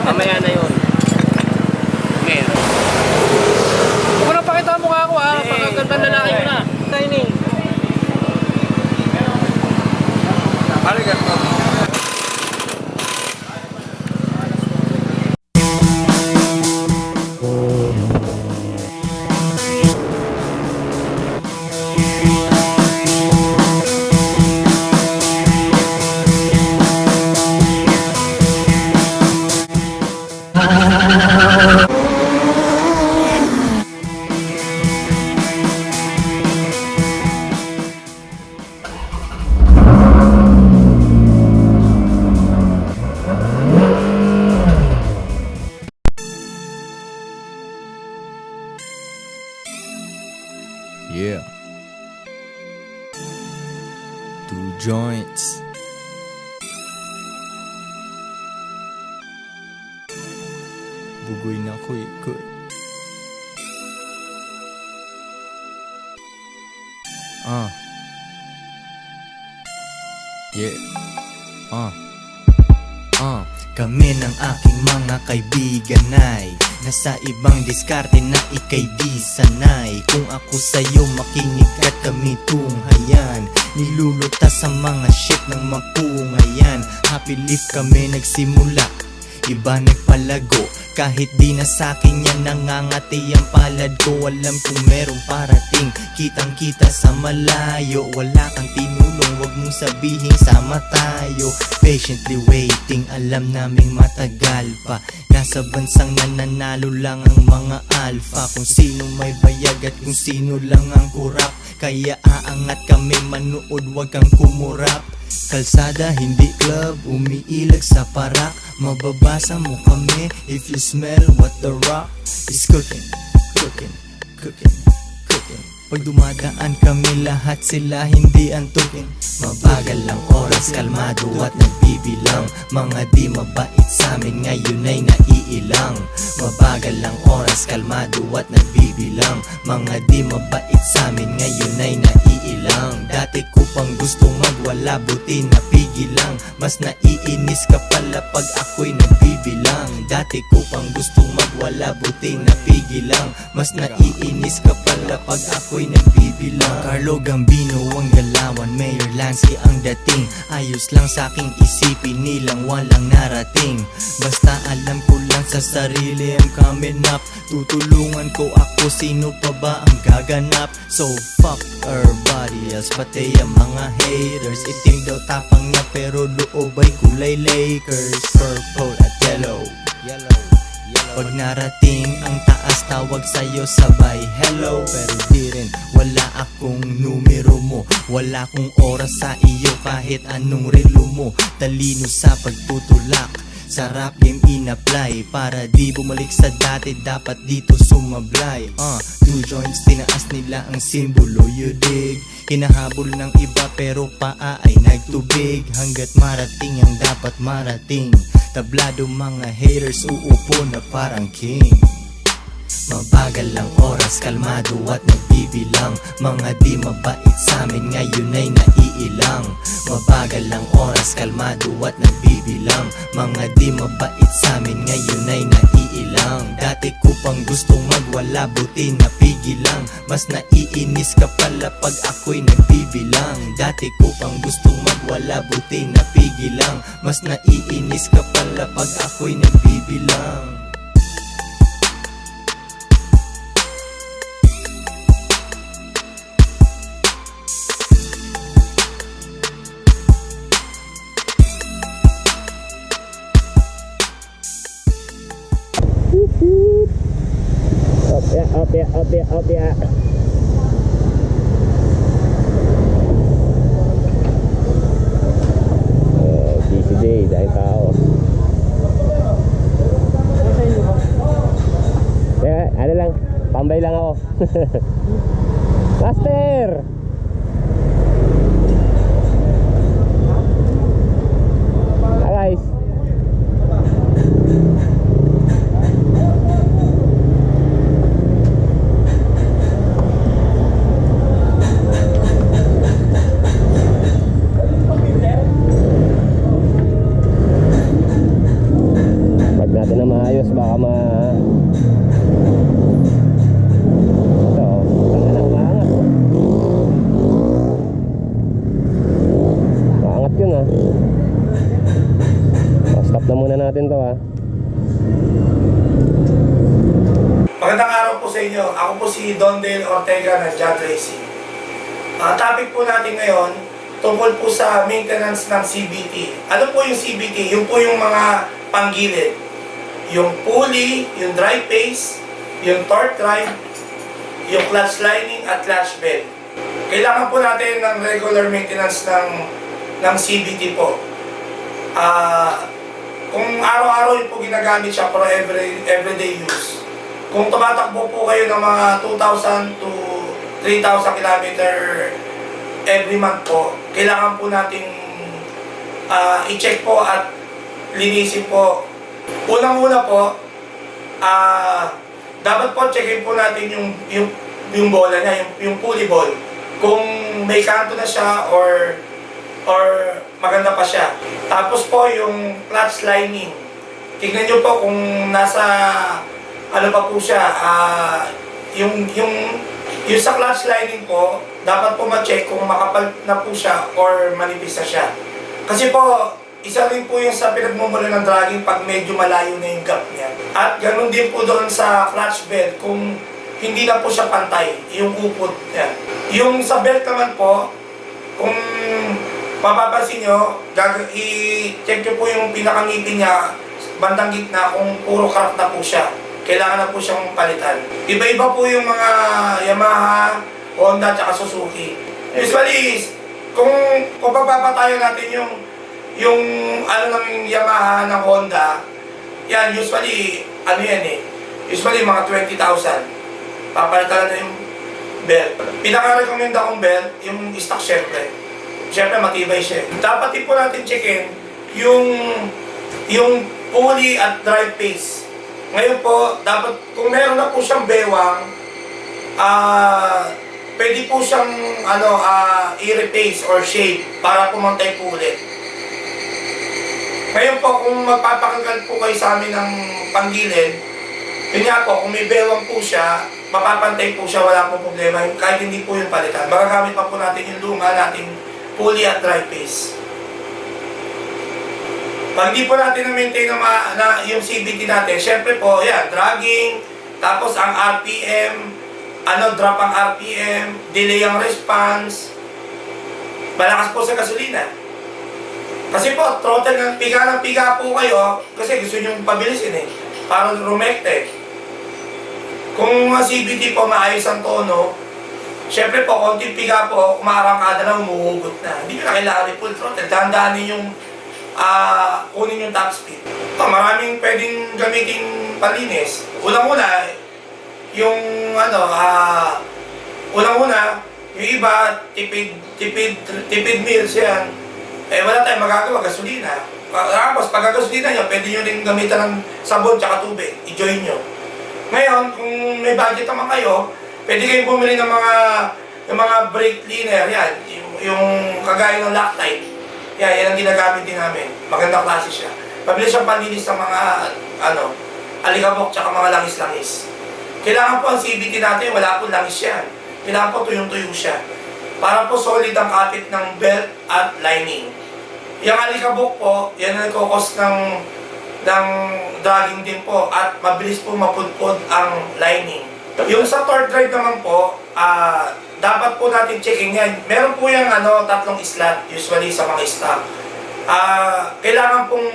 Mamaya na yun. Meron. Huwag mo na pakita ang mukha ko ha. Pagkagandang lalaki ko na. Tiny. Arigato. Yeah. 2 joints. Bugoy na koy. Yeah. Kami ng aking mga kaibigan ay nasa ibang diskarte na ika'y di sanay. Kung ako sa'yo makinig at kami tunghayan, nilulutas sa mga shit ng mapungayan. Happy life kami nagsimula, iba nagpalago. Kahit di na sa'kin yan nangangati ang palad ko. Alam kong merong parating, kitang kita sa malayo. Wala kang tinulong, wag mong sabihin sama tayo. Patiently waiting, alam naming matagal pa. Nasa bansang nananalo lang ang mga alpha. Kung sino may bayag at kung sino lang ang kurap. Kaya aangat kami manood, wag kang kumurap. Kalsada, hindi club, umiilag sa parak. Mababasa mo kami if you smell what the rock is cooking. Pag dumadaan kami lahat sila hindi antukin. Mabagal lang oras, kalmado at nagbibilang. Mga di mabait sa'min ngayon ay naiilang. Mabagal lang oras, kalmado at nagbibilang. Mga di mabait sa'min ngayon ay naiilang. Dati ko pang gustong magwala, buti napigilang. Mas naiinis ka pala pag ako'y nagbibilang. Dati ko pang gustong magwala, buti napigilang. Mas naiinis ka pala pag ako'y nagbibilang. Carlo Gambino ang galawan, Mayor Lansky ang dating. Ayos lang sa'king isipin nilang walang narating. Basta alam ko lang sa sarili I'm coming up. Tutulungan ko ako, sino pa ba ang gaganap? So fuck everybody else, pati ang mga haters. Itim daw tapang niya pero loob ay kulay Lakers. Purple at yellow. Pag narating ang taas, tawag sa'yo sabay hello. Pero di rin, wala akong numero mo. Wala akong oras sa iyo kahit anong relo mo. Talino sa pagtutulak, sarap game in-apply. Para di bumalik sa dati, dapat dito sumablay. 2 joints, tinaas nila ang simbolo, you dig. Hinahabol ng iba pero paa ay nagtubig. Hanggat marating ang dapat marating. Tablado mga haters, uupo na parang king. Mabagal lang oras, kalmado at nagbibilang. Mga di mabait sa'min ngayon ay naiilang. Mabagal lang oras, kalmado at nagbibilang. Mga di mabait sa'min ngayon ay naiilang. Dati ko pang gustong magwala, buti napigilang. Mas naiinis ka pala pag ako'y nagbibilang. Dati ko pang gustong magwala, buti napigilang. Mas naiinis ka pala pag ako'y nagbibilang. Up ya. Busy day, dahil tao. Ano lang, tambay lang ako. Master! Hi guys. natin na maayos, baka ito, tanga na, umaangat. Umaangat yun ah. Stop na muna natin to ah. Magandang araw po sa inyo. Ako po si Dondel Ortega ng Jad Racing. Topic po natin ngayon tungkol po sa maintenance ng CVT. Ano po yung CVT? Yung po yung mga panggilid. Yung pulley, yung drive pace, yung torque drive, yung clutch lining at clutch bed. Kailangan po natin ng regular maintenance ng CVT po. Kung araw-araw yun po ginagamit siya for everyday use. Kung tumatakbo po kayo ng mga 2,000 to 3,000 km every month po, kailangan po nating i-check po at linisin po. Unang-una po, dapat po checkin po natin yung bola niya, yung pulley ball. Kung may kanto na siya or maganda pa siya. Tapos po yung clutch lining. Tignan nyo po kung nasa ano pa po siya, yung sa clutch lining po, dapat po ma-check kung makapal na po siya or manipis na siya. Kasi po, isa rin po yung sa pinagmumula ng dragging pag medyo malayo na yung gap niya. At ganun din po doon sa clutch belt kung hindi na po siya pantay, yung upod niya. Yung sa belt naman po, kung mapapansin nyo, i-check nyo po yung pinakangipin niya, bandang gitna kung puro crack na po siya. Kailangan na po siyang palitan. Iba-iba po yung mga Yamaha, Honda, at Suzuki. Usually, kung papapatayo natin yung ano ng Yamaha, ng Honda, yan, usually, ano yan eh, usually mga 20,000. Papalitan na yung belt. Pinaka-recommend akong belt, yung stock syempre. Syempre, matibay siya. Dapat din po natin checkin yung pulley at drive pace. Ngayon po, dapat, kung meron na po siyang bewang, pwede po siyang i-repace or shape para pumantay po ulit. Ngayon po, kung magpapakagal po kayo sa amin ng panggilid, yun nga po, kung may bewang po siya, mapapantay po siya, wala po problema. Kahit hindi po yung palitan. Magagamit pa po natin yung luma natin pulley at drive pace. Pag hindi po natin na-maintain na yung CVT natin, syempre po, yan, dragging, tapos ang RPM, drop ang RPM, delay ang response, malakas po sa gasolina. Kasi po, throttle ng piga po kayo, kasi gusto nyo pabilisin eh, para rumekte. Kung mga CVT po maayos ang tono, syempre po, konting piga po, umarangkada na, umuhugot na. Hindi nyo na kailangan full throttle, dahan-dahanin yung kunin yung top speed. Maraming pwedeng gamitin palinis. Unang-una, yung yung iba, tipid meals yan. Wala tayong magagawa, gasolina. Tapos, pag gasolina nyo, pwede nyo rin gamitan ng sabon tsaka tubig. I-join nyo. Ngayon, kung may budget naman kayo, pwede kayong bumili ng mga brake cleaner, yan. Yung kagaya ng Loctite. Yan ang ginagamit din namin. Magandang klase siya. Pabilis siyang panlinis ng mga, alikabok tsaka mga langis-langis. Kailangan po ang CVT natin, wala po langis yan. Kailangan po tuyong-tuyo siya. Para po solid ang kapit ng belt at lining. Yung alikabok po, yan ang nagkukos ng dragging din po at mabilis po mapudpod ang lining. Yung sa torque drive naman po, dapat po natin checking yan. Meron po yung tatlong slot usually sa mga stock. Kailangan pong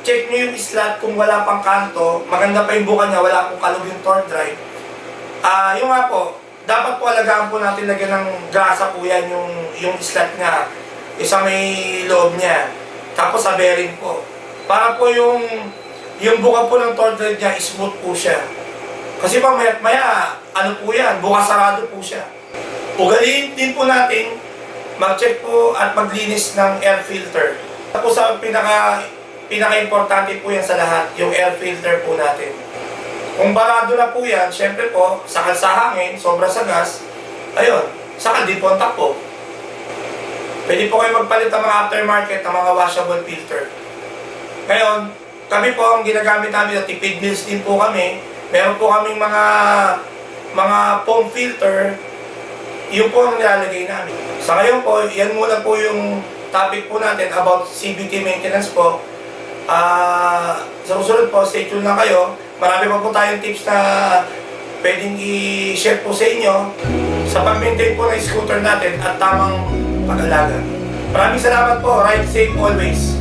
check nyo yung slot kung wala pang kanto. Maganda pa yung buka niya, wala pong kalog yung torque drive. Yung nga po, dapat po alagaan po natin lagyan ng grasa po yan yung slot niya. Isa may loob niya. Tapos sa bearing po. Para po yung buka po ng torque drive niya, smooth po siya. Kasi pa maya, po yan, buka sarado po siya. Ugaliin din po natin mag-check po at maglinis ng air filter. Tapos sa pinaka-importante po yan sa lahat, yung air filter po natin. Kung barado na po yan, syempre po, sakal sa hangin, sobra sa gas, ayun, sakal din po ang takbo. Pwede po kayo magpalit ng mga aftermarket ng mga washable filter. Ngayon, kami po ang ginagamit namin na tipid meals din po kami. Meron po kaming mga foam filter. Yun po ang nilalagay namin. Sa ngayon po, yan muna po yung topic po natin about CVT maintenance po. Sa susunod po, stay tuned lang kayo. Marami pa po tayong tips na pwedeng i-share po sa inyo sa pag-maintain po ng scooter natin at tamang pag-alaga. Maraming salamat po. Ride safe always.